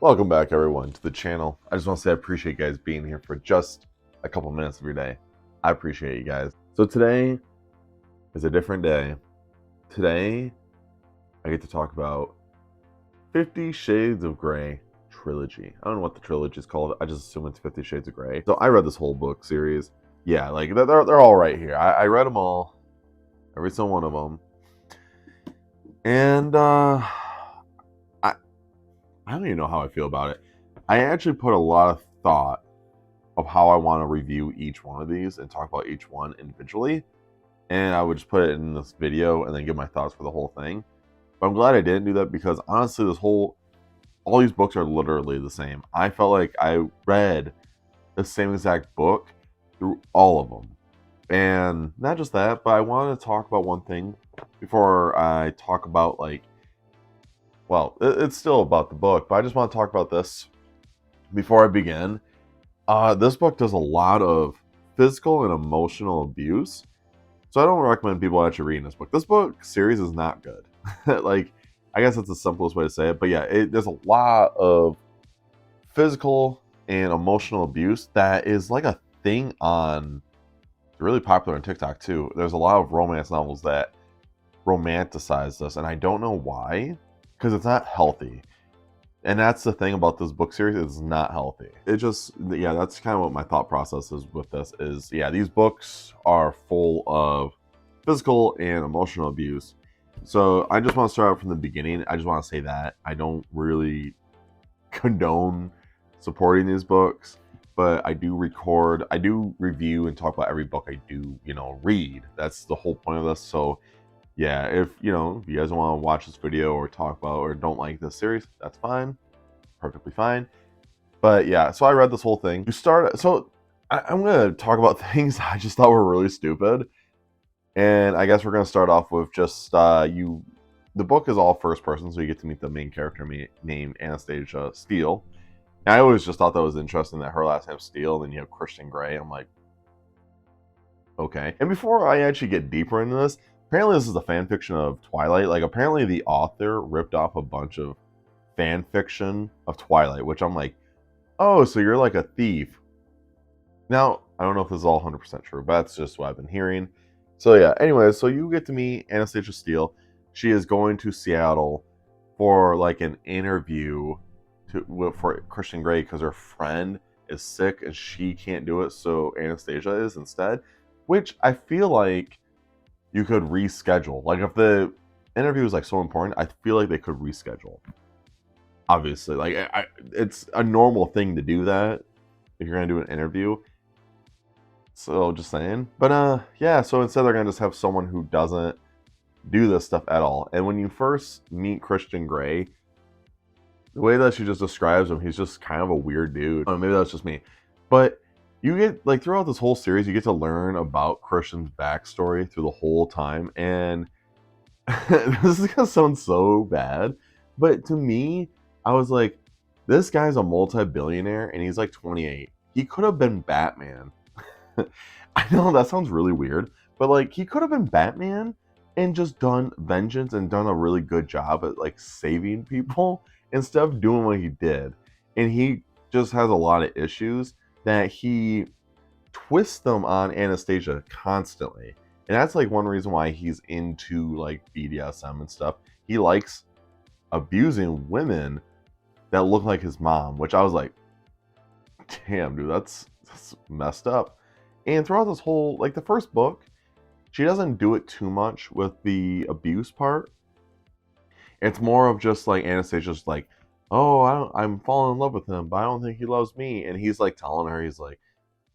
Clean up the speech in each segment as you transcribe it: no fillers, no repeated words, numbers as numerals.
Welcome back, everyone, to the channel. I just want to say I appreciate you guys being here for just a couple minutes of your day. I appreciate you guys. So today is a different day. Today, I get to talk about 50 Shades of Grey Trilogy. I don't know what the trilogy is called. I just assume it's 50 Shades of Grey. So I read this whole book series. Yeah, like they're all right here. I read them all, every single one of them. And I don't even know how I feel about it. I actually put a lot of thought of how I want to review each one of these and talk about each one individually. And I would just put it in this video and then give my thoughts for the whole thing. But I'm glad I didn't do that because honestly, all these books are literally the same. I felt like I read the same exact book through all of them. And not just that, but I wanted to talk about one thing before I talk about it's still about the book, but I just want to talk about this before I begin. This book does a lot of physical and emotional abuse, so I don't recommend people actually reading this book. This book series is not good. I guess that's the simplest way to say it, but yeah, there's a lot of physical and emotional abuse that is like a thing really popular on TikTok too. There's a lot of romance novels that romanticize this, and I don't know why, because it's not healthy. And that's the thing about this book series, it's not healthy. That's kind of what my thought process is with this is, these books are full of physical and emotional abuse. So I just want to start out from the beginning. I just want to say that I don't really condone supporting these books, but I do review and talk about every book I do, read. That's the whole point of this. So yeah, if you guys don't want to watch this video or talk about or don't like this series, that's fine, perfectly fine. But yeah, so I read this whole thing. I'm gonna talk about things I just thought were really stupid, and I guess we're gonna start off with just The book is all first person, so you get to meet the main character named Anastasia Steele. And I always just thought that was interesting that her last name's Steele, and then you have Christian Grey. I'm like, okay. And before I actually get deeper into this, apparently this is a fan fiction of Twilight. Like, apparently the author ripped off a bunch of fan fiction of Twilight, which I'm like, oh, so you're like a thief. Now, I don't know if this is all 100% true, but that's just what I've been hearing. So yeah, anyway, so you get to meet Anastasia Steele. She is going to Seattle for like an interview for Christian Grey because her friend is sick and she can't do it, so Anastasia is instead. Which I feel like you could reschedule. Like, if the interview is like so important, I feel like they could reschedule. Obviously, it's a normal thing to do that if you're gonna do an interview. So just saying. But yeah, so instead they're gonna just have someone who doesn't do this stuff at all. And when you first meet Christian Grey, the way that she just describes him, he's just kind of a weird dude. Maybe that's just me. But you get, like, throughout this whole series, you get to learn about Christian's backstory through the whole time. And this is gonna sound so bad, but to me, I was like, this guy's a multi-billionaire and he's like 28. He could have been Batman. I know that sounds really weird, but like, he could have been Batman and just done vengeance and done a really good job at like saving people instead of doing what he did. And he just has a lot of issues that he twists them on Anastasia constantly. And that's like one reason why he's into like BDSM and stuff. He likes abusing women that look like his mom, which I was like, damn, dude, that's messed up. And throughout this whole, like, the first book, she doesn't do it too much with the abuse part. It's more of just like Anastasia's like, oh, I'm falling in love with him, but I don't think he loves me. And he's like telling her, he's like,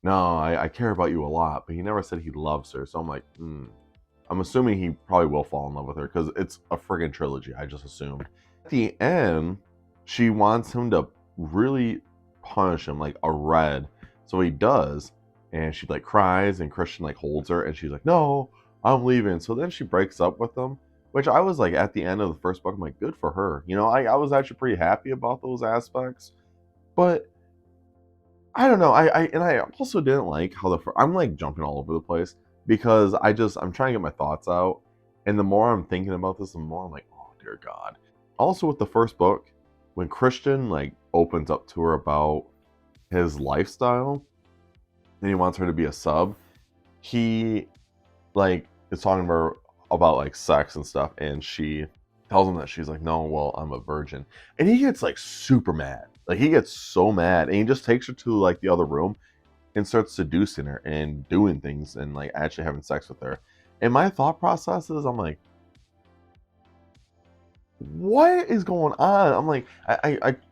no, I care about you a lot, but he never said he loves her. So I'm like, I'm assuming he probably will fall in love with her because it's a friggin' trilogy. I just assumed. At the end, she wants him to really punish him like a red. So he does, and she like cries, and Christian like holds her, and she's like, no, I'm leaving. So then she breaks up with him, which I was like, at the end of the first book, I'm like, good for her. I was actually pretty happy about those aspects, but I don't know. I also didn't like how I'm like jumping all over the place because I'm trying to get my thoughts out, and the more I'm thinking about this, the more I'm like, oh dear God. Also with the first book, when Christian like opens up to her about his lifestyle and he wants her to be a sub. He like is talking to her about like sex and stuff, and she tells him that she's like, no, well, I'm a virgin. And he gets like super mad. Like he gets so mad and he just takes her to like the other room and starts seducing her and doing things and like actually having sex with her. And my thought process is I'm like, what is going on? I'm like,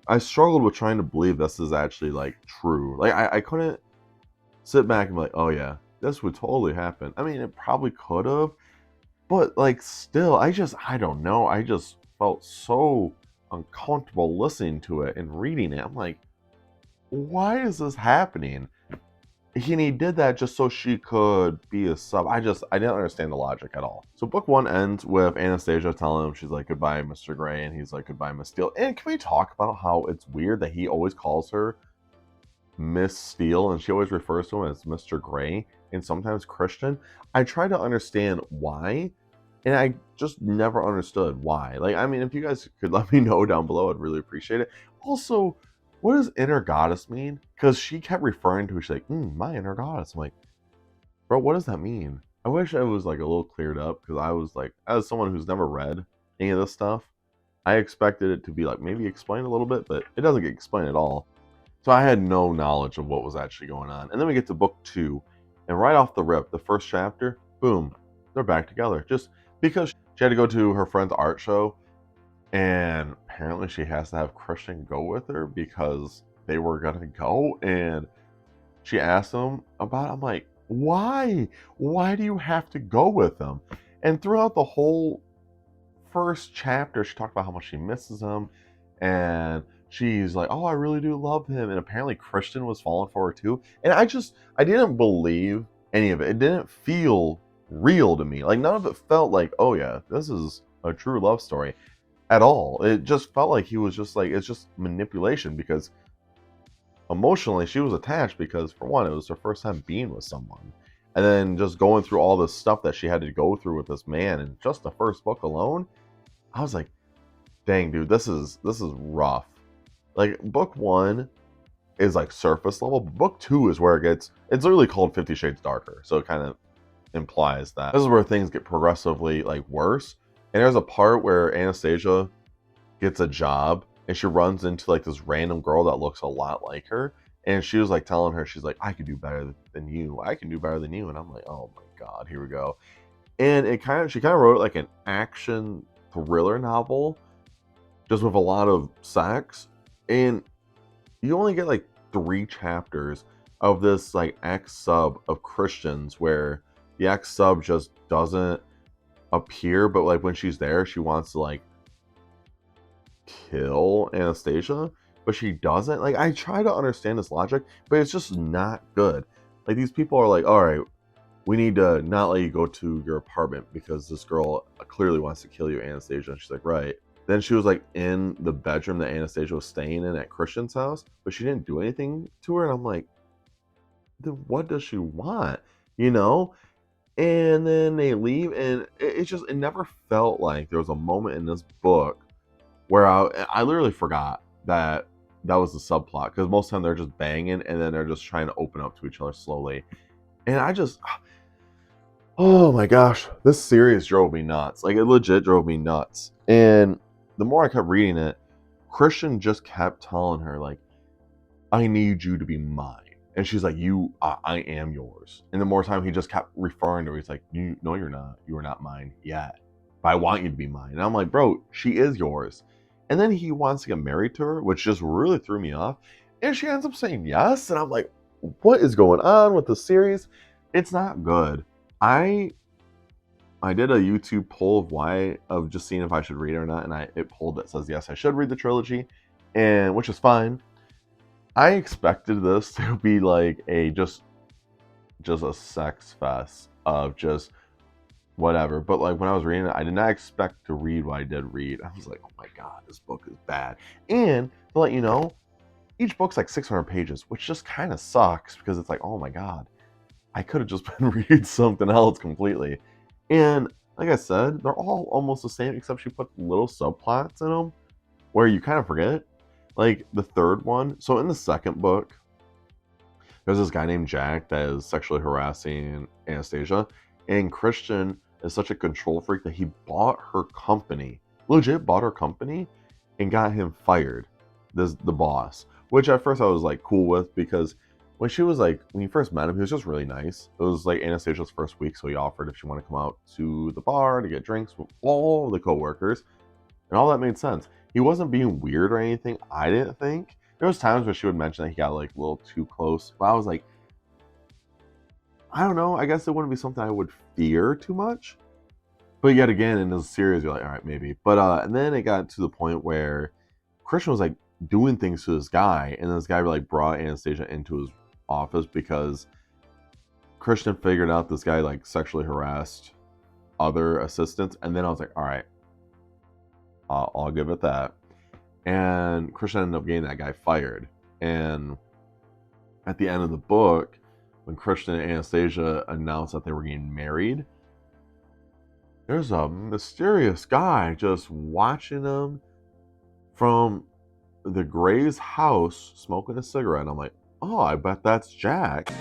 I struggled with trying to believe this is actually like true. Like I couldn't sit back and be like, oh yeah, this would totally happen. I mean, it probably could have, but like still, I don't know. I just felt so uncomfortable listening to it and reading it. I'm like, why is this happening? And he did that just so she could be a sub. I didn't understand the logic at all. So book one ends with Anastasia telling him she's like goodbye, Mr. Gray, and he's like goodbye, Miss Steele. And can we talk about how it's weird that he always calls her Miss Steele and she always refers to him as Mr. Gray and sometimes Christian? I try to understand why, and I just never understood why. Like, I mean, if you guys could let me know down below, I'd really appreciate it. Also, what does inner goddess mean? Because she kept referring to it, she's like, my inner goddess. I'm like, bro, what does that mean? I wish I was like a little cleared up because I was like, as someone who's never read any of this stuff, I expected it to be like maybe explained a little bit, but it doesn't get explained at all. So I had no knowledge of what was actually going on. And then we get to book two, and right off the rip, the first chapter, boom, they're back together. Just because she had to go to her friend's art show, and apparently she has to have Christian go with her because they were gonna go, and she asked him about it. I'm like, why? Why do you have to go with him? And throughout the whole first chapter, she talked about how much she misses him, and she's like, oh, I really do love him. And apparently Christian was falling for her too. And I didn't believe any of it. It didn't feel real to me. Like none of it felt like, oh yeah, this is a true love story at all. It just felt like he was just like, it's just manipulation because emotionally she was attached because for one, it was her first time being with someone. And then just going through all this stuff that she had to go through with this man in just the first book alone, I was like, dang, dude, this is rough. Like book one is like surface level, but book two is where it's literally called 50 Shades Darker. So it kind of implies that this is where things get progressively like worse. And there's a part where Anastasia gets a job and she runs into like this random girl that looks a lot like her. And she was like telling her, she's like, I can do better than you. I can do better than you. And I'm like, oh my God, here we go. And she kind of wrote it like an action thriller novel, just with a lot of sex. And you only get like 3 chapters of this like ex sub of Christians where the ex sub just doesn't appear, but like when she's there, she wants to like kill Anastasia, but she doesn't. Like I try to understand this logic, but it's just not good. Like these people are like, all right, we need to not let you go to your apartment because this girl clearly wants to kill you, Anastasia. And she's like, right. Then she was like in the bedroom that Anastasia was staying in at Christian's house, but she didn't do anything to her. And I'm like, then what does she want? You know? And then they leave, and it never felt like there was a moment in this book where I literally forgot that that was the subplot because most of the time they're just banging and then they're just trying to open up to each other slowly. And oh my gosh, this series drove me nuts. Like it legit drove me nuts. And the more I kept reading it, Christian just kept telling her like, I need you to be mine. And she's like, I am yours. And the more time he just kept referring to her, he's like, no, you're not. You are not mine yet. But I want you to be mine. And I'm like, bro, she is yours. And then he wants to get married to her, which just really threw me off. And she ends up saying yes. And I'm like, what is going on with the series? It's not good. I did a YouTube poll of just seeing if I should read it or not, and it polled that says yes, I should read the trilogy, and which is fine. I expected this to be like just a sex fest of just whatever. But like when I was reading it, I did not expect to read what I did read. I was like, oh my God, this book is bad. And to let you know, each book's like 600 pages, which just kind of sucks because it's like, oh my God, I could have just been reading something else completely. And like I said, they're all almost the same, except she put little subplots in them where you kind of forget. Like the third one. So in the second book, there's this guy named Jack that is sexually harassing Anastasia, and Christian is such a control freak that he bought her company, legit bought her company, and got him fired. The boss, which at first I was like cool with, because when she was like, when you first met him, he was just really nice. It was like Anastasia's first week, so he offered if she wanted to come out to the bar to get drinks with all the coworkers, and all that made sense. He wasn't being weird or anything, I didn't think. There was times where she would mention that he got like a little too close, but I was like, I don't know. I guess it wouldn't be something I would fear too much. But yet again, in the series, you're like, all right, maybe. But and then it got to the point where Christian was like doing things to this guy, and this guy like brought Anastasia into his office because Christian figured out this guy like sexually harassed other assistants, and then I was like, all right, I'll give it that. And Christian ended up getting that guy fired. And at the end of the book, when Christian and Anastasia announced that they were getting married, there's a mysterious guy just watching them from the Gray's house smoking a cigarette. I'm like, oh, I bet that's Jack.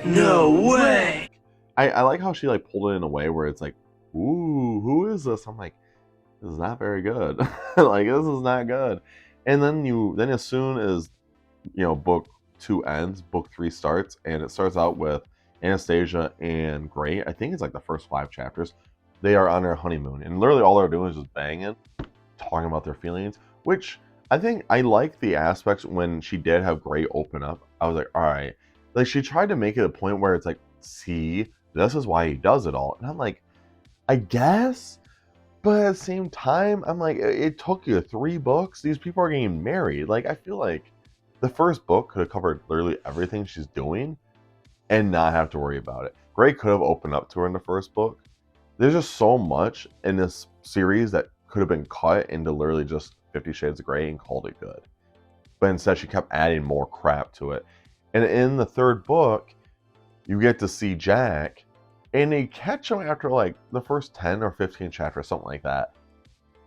No way! I like how she like pulled it in a way where it's like, ooh, who is this? I'm like, this is not very good. Like, this is not good. And then as soon as, book 2 ends, book 3 starts, and it starts out with Anastasia and Gray. I think it's like the first 5 chapters. They are on their honeymoon, and literally all they're doing is just banging, talking about their feelings, which I think I like the aspects when she did have Gray open up. I was like, all right. Like, she tried to make it a point where it's like, see, this is why he does it all. And I'm like, I guess, but at the same time, I'm like, it took you 3 books. These people are getting married. Like, I feel like the first book could have covered literally everything she's doing and not have to worry about it. Gray could have opened up to her in the first book. There's just so much in this series that could have been cut into literally just 50 Shades of Grey and called it good. But instead, she kept adding more crap to it. And in the third book, you get to see Jack, and they catch him after like the first 10 or 15 chapters, something like that.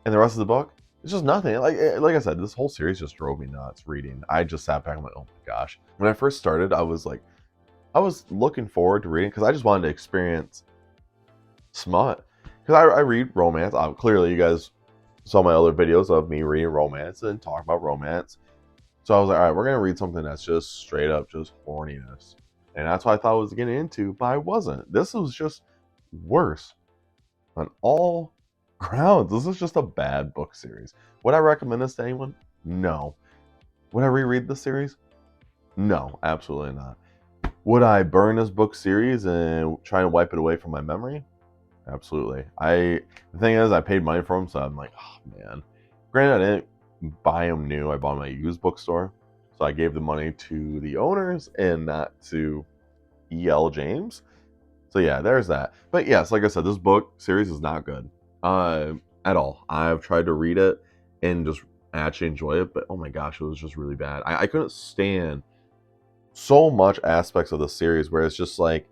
And the rest of the book, it's just nothing. Like I said, this whole series just drove me nuts reading. I just sat back and went, oh my gosh. When I first started, I was looking forward to reading because I just wanted to experience smut. Because I read romance. Clearly, you guys saw my other videos of me reading romance and talking about romance. So I was like, all right, we're going to read something that's just straight up just horniness. And that's what I thought I was getting into, but I wasn't. This was just worse on all grounds. This is just a bad book series. Would I recommend this to anyone? No. Would I reread this series? No, absolutely not. Would I burn this book series and try and wipe it away from my memory? Absolutely. The thing is, I paid money for them, so I'm like, oh man. Granted, I didn't buy them new. I bought them at a used bookstore. So I gave the money to the owners and not to E.L. James. So yeah, there's that. But yes, like I said, this book series is not good at all. I've tried to read it and just actually enjoy it, but oh my gosh, it was just really bad. I couldn't stand so much aspects of the series where it's just like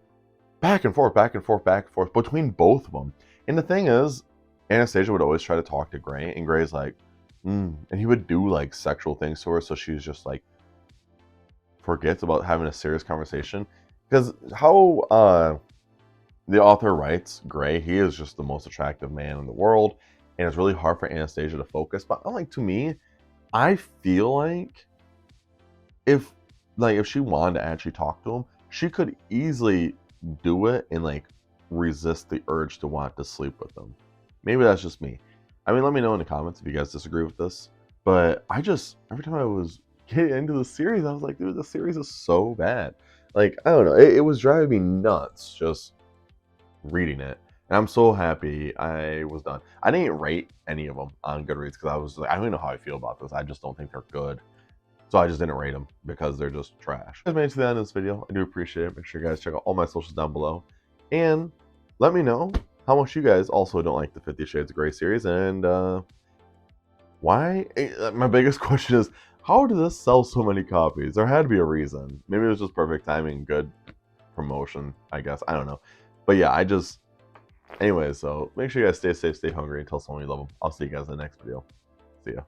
back and forth, back and forth, back and forth between both of them. And the thing is, Anastasia would always try to talk to Gray, and Gray's like, and he would do like sexual things to her, so she's just like forgets about having a serious conversation. Because how the author writes Gray, he is just the most attractive man in the world, and it's really hard for Anastasia to focus. But like, to me, I feel like if she wanted to actually talk to him, she could easily do it and like resist the urge to want to sleep with him. Maybe that's just me. I mean, let me know in the comments if you guys disagree with this. But I just, every time I was getting into the series, I was like, dude, the series is so bad. Like, I don't know, it was driving me nuts just reading it. And I'm so happy I was done. I didn't rate any of them on Goodreads because I was like, I don't even know how I feel about this. I just don't think they're good. So I just didn't rate them because they're just trash. If you guys made it to the end of this video, I do appreciate it. Make sure you guys check out all my socials down below. And let me know how much you guys also don't like the 50 Shades of Grey series. And why? My biggest question is, how did this sell so many copies? There had to be a reason. Maybe it was just perfect timing, good promotion, I guess. I don't know. But yeah, anyways, so make sure you guys stay safe, stay hungry, and tell someone you love them. I'll see you guys in the next video. See ya.